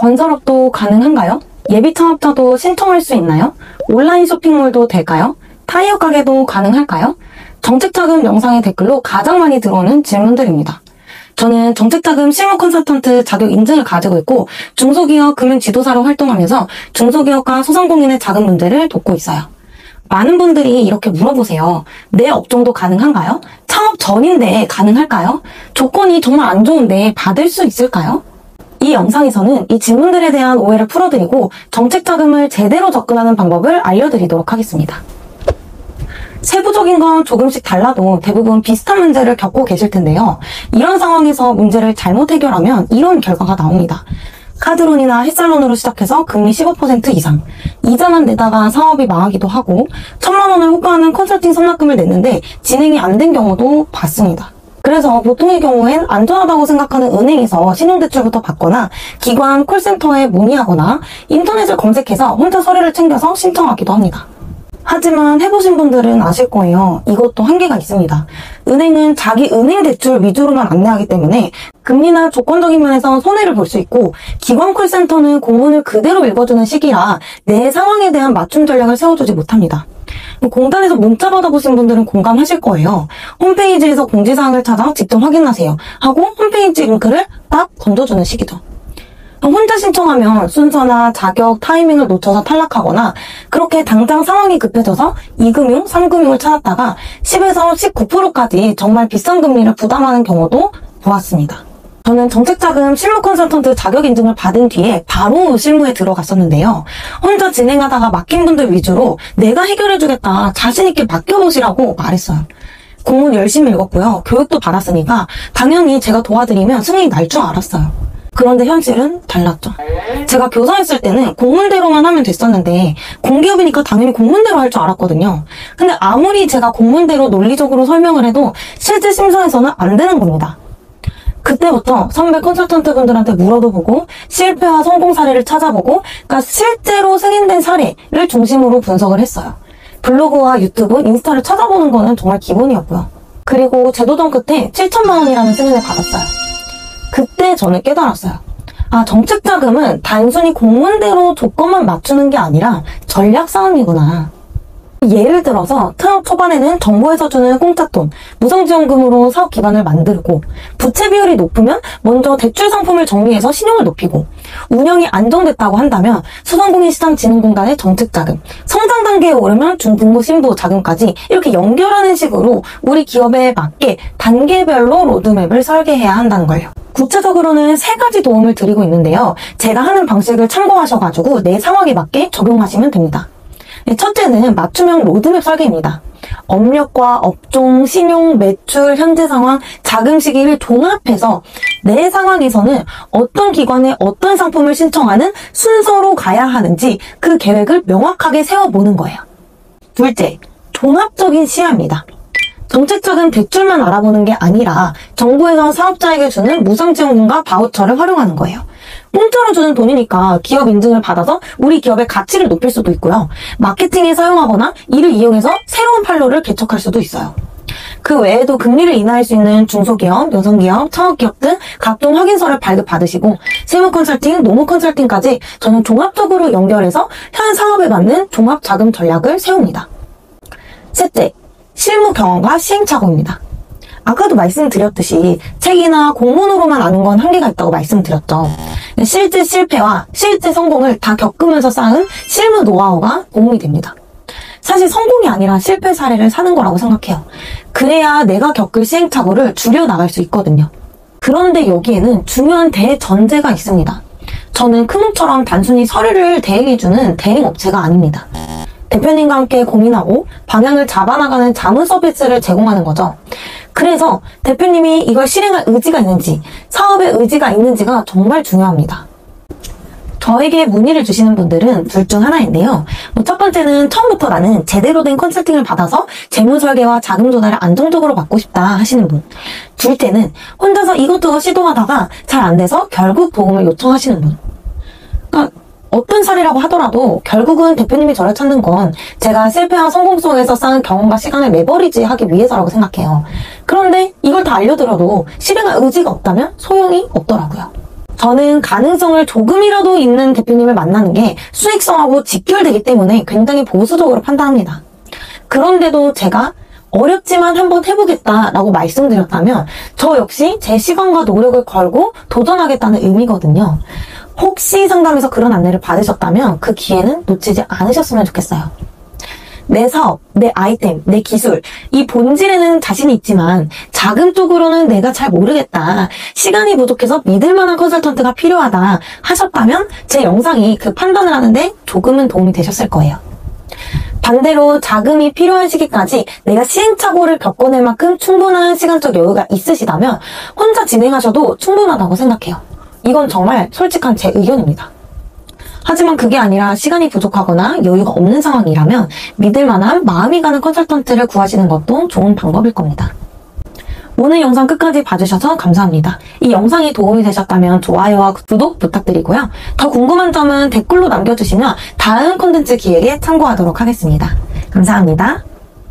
건설업도 가능한가요? 예비 창업자도 신청할 수 있나요? 온라인 쇼핑몰도 될까요? 타이어 가게도 가능할까요? 정책자금 영상의 댓글로 가장 많이 들어오는 질문들입니다. 저는 정책자금 실무 컨설턴트 자격 인증을 가지고 있고 중소기업 금융지도사로 활동하면서 중소기업과 소상공인의 자금 문제를 돕고 있어요. 많은 분들이 이렇게 물어보세요. 내 업종도 가능한가요? 창업 전인데 가능할까요? 조건이 정말 안 좋은데 받을 수 있을까요? 이 영상에서는 이 질문들에 대한 오해를 풀어드리고 정책자금을 제대로 접근하는 방법을 알려드리도록 하겠습니다. 세부적인 건 조금씩 달라도 대부분 비슷한 문제를 겪고 계실 텐데요. 이런 상황에서 문제를 잘못 해결하면 이런 결과가 나옵니다. 카드론이나 햇살론으로 시작해서 금리 15% 이상, 이자만 내다가 사업이 망하기도 하고 1,000만 원을 호가하는 컨설팅 선납금을 냈는데 진행이 안 된 경우도 봤습니다. 그래서 보통의 경우엔 안전하다고 생각하는 은행에서 신용대출부터 받거나 기관 콜센터에 문의하거나 인터넷을 검색해서 혼자 서류를 챙겨서 신청하기도 합니다. 하지만 해보신 분들은 아실 거예요. 이것도 한계가 있습니다. 은행은 자기 은행 대출 위주로만 안내하기 때문에 금리나 조건적인 면에서 손해를 볼 수 있고 기관 콜센터는 공문을 그대로 읽어주는 시기라 내 상황에 대한 맞춤 전략을 세워주지 못합니다. 공단에서 문자 받아보신 분들은 공감하실 거예요. 홈페이지에서 공지사항을 찾아 직접 확인하세요 하고 홈페이지 링크를 딱 던져주는 시기죠. 혼자 신청하면 순서나 자격, 타이밍을 놓쳐서 탈락하거나 그렇게 당장 상황이 급해져서 2금융, 3금융을 찾았다가 10에서 19%까지 정말 비싼 금리를 부담하는 경우도 보았습니다. 저는 정책자금 실무 컨설턴트 자격 인증을 받은 뒤에 바로 실무에 들어갔었는데요. 혼자 진행하다가 맡긴 분들 위주로 내가 해결해주겠다, 자신있게 맡겨보시라고 말했어요. 공문 열심히 읽었고요. 교육도 받았으니까 당연히 제가 도와드리면 승인이 날 줄 알았어요. 그런데 현실은 달랐죠. 제가 교사했을 때는 공문대로만 하면 됐었는데 공기업이니까 당연히 공문대로 할 줄 알았거든요. 근데 아무리 제가 공문대로 논리적으로 설명을 해도 실제 심사에서는 안 되는 겁니다. 그때부터 선배 컨설턴트 분들한테 물어도 보고 실패와 성공 사례를 찾아보고 그러니까 실제로 승인된 사례를 중심으로 분석을 했어요. 블로그와 유튜브, 인스타를 찾아보는 거는 정말 기본이었고요. 그리고 재도전 끝에 7,000만 원이라는 승인을 받았어요. 그때 저는 깨달았어요. 아, 정책자금은 단순히 공문대로 조건만 맞추는 게 아니라 전략 싸움이구나. 예를 들어서 트럭 초반에는 정부에서 주는 공짜돈, 무상지원금으로 사업 기반을 만들고 부채 비율이 높으면 먼저 대출 상품을 정리해서 신용을 높이고 운영이 안정됐다고 한다면 소상공인시장진흥공단의 정책자금, 성장 단계에 오르면 중등부, 신부 자금까지 이렇게 연결하는 식으로 우리 기업에 맞게 단계별로 로드맵을 설계해야 한다는 거예요. 구체적으로는 3가지 도움을 드리고 있는데요. 제가 하는 방식을 참고하셔가지고 내 상황에 맞게 적용하시면 됩니다. 첫째는 맞춤형 로드맵 설계입니다. 업력과 업종, 신용, 매출, 현재 상황, 자금 시기를 종합해서 내 상황에서는 어떤 기관에 어떤 상품을 신청하는 순서로 가야 하는지 그 계획을 명확하게 세워보는 거예요. 둘째, 종합적인 시야입니다. 정책자금 대출만 알아보는 게 아니라 정부에서 사업자에게 주는 무상지원금과 바우처를 활용하는 거예요. 공짜로 주는 돈이니까 기업 인증을 받아서 우리 기업의 가치를 높일 수도 있고요. 마케팅에 사용하거나 이를 이용해서 새로운 판로를 개척할 수도 있어요. 그 외에도 금리를 인하할 수 있는 중소기업, 여성기업, 창업기업 등 각종 확인서를 발급받으시고 세무 컨설팅, 노무 컨설팅까지 저는 종합적으로 연결해서 현 사업에 맞는 종합자금 전략을 세웁니다. 셋째, 실무 경험과 시행착오입니다. 아까도 말씀드렸듯이 책이나 공문으로만 아는 건 한계가 있다고 말씀드렸죠. 실제 실패와 실제 성공을 다 겪으면서 쌓은 실무 노하우가 도움이 됩니다. 사실 성공이 아니라 실패 사례를 사는 거라고 생각해요. 그래야 내가 겪을 시행착오를 줄여나갈 수 있거든요. 그런데 여기에는 중요한 대전제가 있습니다. 저는 크몽처럼 단순히 서류를 대행해주는 대행업체가 아닙니다. 대표님과 함께 고민하고 방향을 잡아나가는 자문 서비스를 제공하는 거죠. 그래서 대표님이 이걸 실행할 의지가 있는지, 사업의 의지가 있는지가 정말 중요합니다. 저에게 문의를 주시는 분들은 둘 중 하나인데요. 첫 번째는 처음부터 나는 제대로 된 컨설팅을 받아서 재무 설계와 자금 조달을 안정적으로 받고 싶다 하시는 분. 둘째는 혼자서 이것저것 시도하다가 잘 안 돼서 결국 도움을 요청하시는 분. 그러니까 어떤 사례라고 하더라도 결국은 대표님이 저를 찾는 건 제가 실패와 성공 속에서 쌓은 경험과 시간을 레버리지 하기 위해서라고 생각해요. 그런데 이걸 다 알려드려도 실행할 의지가 없다면 소용이 없더라고요. 저는 가능성을 조금이라도 있는 대표님을 만나는 게 수익성하고 직결되기 때문에 굉장히 보수적으로 판단합니다. 그런데도 제가 어렵지만 한번 해보겠다라고 말씀드렸다면 저 역시 제 시간과 노력을 걸고 도전하겠다는 의미거든요. 혹시 상담에서 그런 안내를 받으셨다면 그 기회는 놓치지 않으셨으면 좋겠어요. 내 사업, 내 아이템, 내 기술, 이 본질에는 자신이 있지만 자금 쪽으로는 내가 잘 모르겠다. 시간이 부족해서 믿을 만한 컨설턴트가 필요하다 하셨다면 제 영상이 그 판단을 하는데 조금은 도움이 되셨을 거예요. 반대로 자금이 필요한 시기까지 내가 시행착오를 겪어낼 만큼 충분한 시간적 여유가 있으시다면 혼자 진행하셔도 충분하다고 생각해요. 이건 정말 솔직한 제 의견입니다. 하지만 그게 아니라 시간이 부족하거나 여유가 없는 상황이라면 믿을 만한 마음이 가는 컨설턴트를 구하시는 것도 좋은 방법일 겁니다. 오늘 영상 끝까지 봐주셔서 감사합니다. 이 영상이 도움이 되셨다면 좋아요와 구독 부탁드리고요. 더 궁금한 점은 댓글로 남겨주시면 다음 콘텐츠 기획에 참고하도록 하겠습니다. 감사합니다.